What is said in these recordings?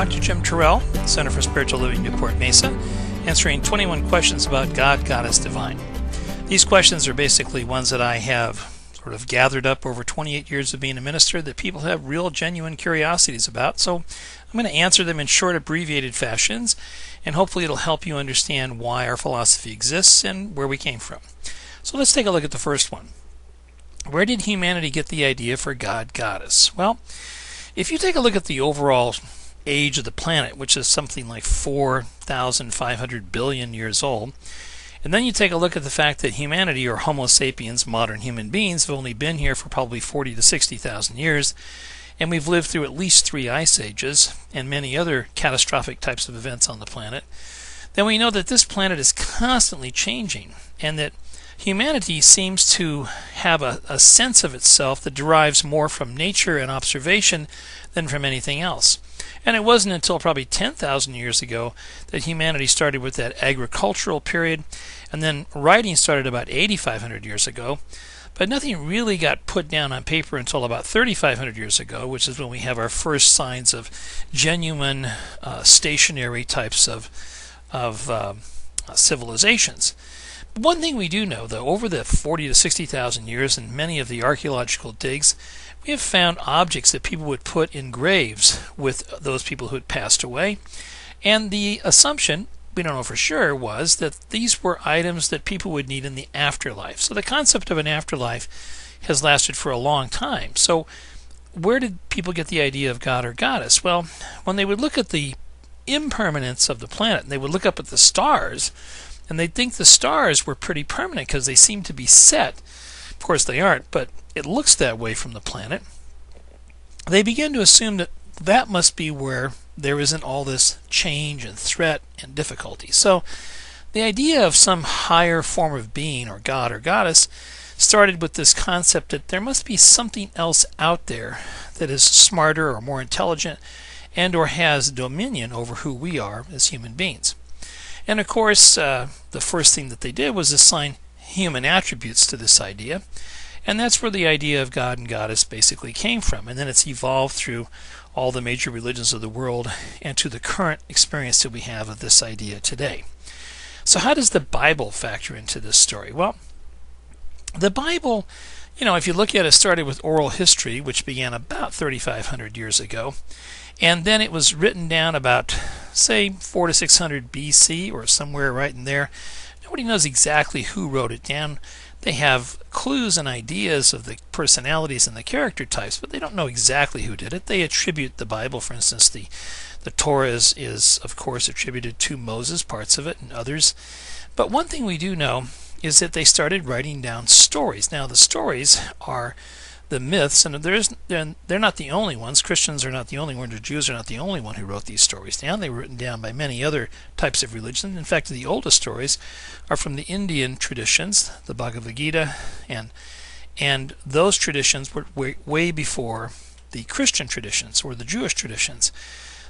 Dr. Jim Terrell, Center for Spiritual Living, Newport Mesa, answering 21 questions about God, Goddess, Divine. These questions are basically ones that I have sort of gathered up over 28 years of being a minister that people have real, genuine curiosities about. So I'm going to answer them in short, abbreviated fashions, and hopefully it'll help you understand why our philosophy exists and where we came from. So let's take a look at the first one. Where did humanity get the idea for God, Goddess? Well, if you take a look at the overall age of the planet, which is something like 4,500 billion years old, and then you take a look at the fact that humanity, or Homo sapiens, modern human beings, have only been here for probably 40 to 60,000 years, and we've lived through at least 3 ice ages and many other catastrophic types of events on the planet, then we know that this planet is constantly changing, and that humanity seems to have a sense of itself that derives more from nature and observation than from anything else. And it wasn't until probably 10,000 years ago that humanity started with that agricultural period, and then writing started about 8,500 years ago. But nothing really got put down on paper until about 3,500 years ago, which is when we have our first signs of genuine stationary types of civilizations. One thing we do know, though, over the 40 to 60,000 years in many of the archaeological digs, we have found objects that people would put in graves with those people who had passed away. And the assumption, we don't know for sure, was that these were items that people would need in the afterlife. So the concept of an afterlife has lasted for a long time. So where did people get the idea of God or Goddess? Well, when they would look at the impermanence of the planet, and they would look up at the stars, and they'd think the stars were pretty permanent because they seem to be set. Of course they aren't, but it looks that way from the planet. They began to assume that that must be where there isn't all this change and threat and difficulty. So the idea of some higher form of being, or God or Goddess, started with this concept that there must be something else out there that is smarter or more intelligent and or has dominion over who we are as human beings. And of course, the first thing that they did was assign human attributes to this idea, and that's where the idea of God and Goddess basically came from. And then it's evolved through all the major religions of the world and to the current experience that we have of this idea today. So how does the Bible factor into this story? Well, the Bible, if you look at it, started with oral history, which began about 3,500 years ago. And then it was written down about, say, 400 to 600 BC, or somewhere right in there. Nobody knows exactly who wrote it down. They have clues and ideas of the personalities and the character types, but they don't know exactly who did it. They attribute the Bible, for instance, the Torah is of course attributed to Moses, parts of it, and others. But one thing we do know is that they started writing down stories. Now the stories are the myths, and they're not the only ones. Christians are not the only ones, or Jews are not the only one who wrote these stories down. They were written down by many other types of religions. In fact, the oldest stories are from the Indian traditions, the Bhagavad Gita, and those traditions were way before the Christian traditions or the Jewish traditions.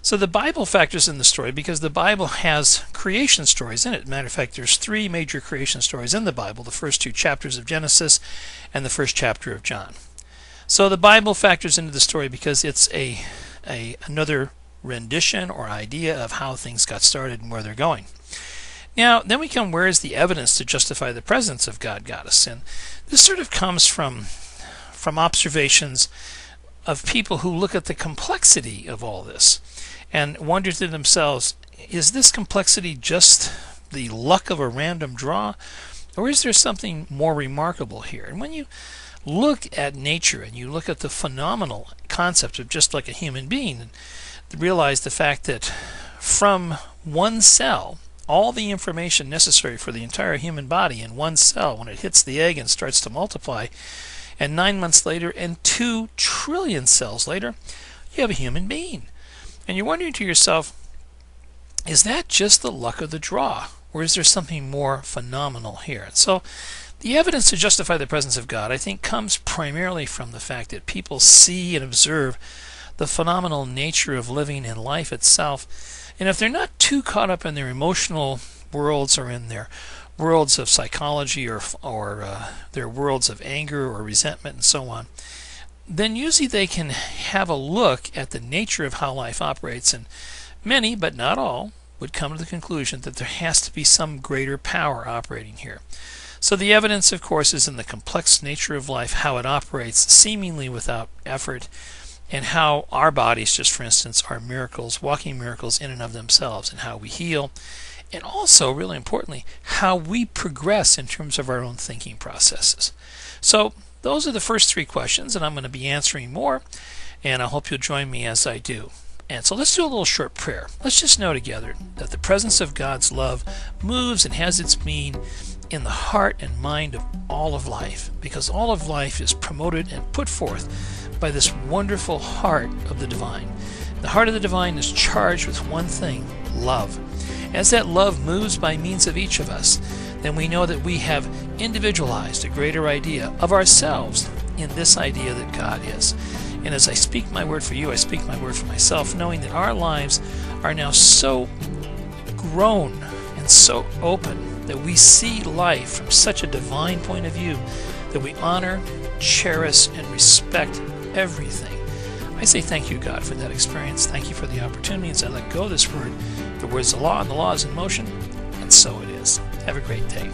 So the Bible factors in the story because the Bible has creation stories in it. Matter of fact, there's 3 major creation stories in the Bible, the first 2 chapters of Genesis and the first chapter of John. So the Bible factors into the story because it's another rendition or idea of how things got started and where they're going. Now, then we come, where is the evidence to justify the presence of God, Goddess? And this sort of comes from observations of people who look at the complexity of all this and wonder to themselves, is this complexity just the luck of a random draw, or is there something more remarkable here? And when you look at nature and you look at the phenomenal concept of just like a human being, and realize the fact that from one cell, all the information necessary for the entire human body in one cell, when it hits the egg and starts to multiply, and 9 months later and 2 trillion cells later, you have a human being. And you're wondering to yourself, is that just the luck of the draw, or is there something more phenomenal here? So the evidence to justify the presence of God, I think, comes primarily from the fact that people see and observe the phenomenal nature of living and life itself. And if they're not too caught up in their emotional worlds or in their worlds of psychology or their worlds of anger or resentment and so on, then usually they can have a look at the nature of how life operates and Many, but not all, would come to the conclusion that there has to be some greater power operating here. So the evidence, of course, is in the complex nature of life, how it operates seemingly without effort, and how our bodies, just for instance, are miracles, walking miracles in and of themselves, and how we heal, and also, really importantly, how we progress in terms of our own thinking processes. So those are the first three questions, and I'm going to be answering more, and I hope you'll join me as I do. And so let's do a little short prayer. Let's just know together that the presence of God's love moves and has its being in the heart and mind of all of life, because all of life is promoted and put forth by this wonderful heart of the divine. The heart of the divine is charged with one thing: love. As that love moves by means of each of us, then we know that we have individualized a greater idea of ourselves in this idea that God is. And as I speak my word for you, I speak my word for myself, knowing that our lives are now so grown and so open that we see life from such a divine point of view that we honor, cherish, and respect everything. I say thank you, God, for that experience. Thank you for the opportunity. As I let go of this word, the word's the law and the law is in motion, and so it is. Have a great day.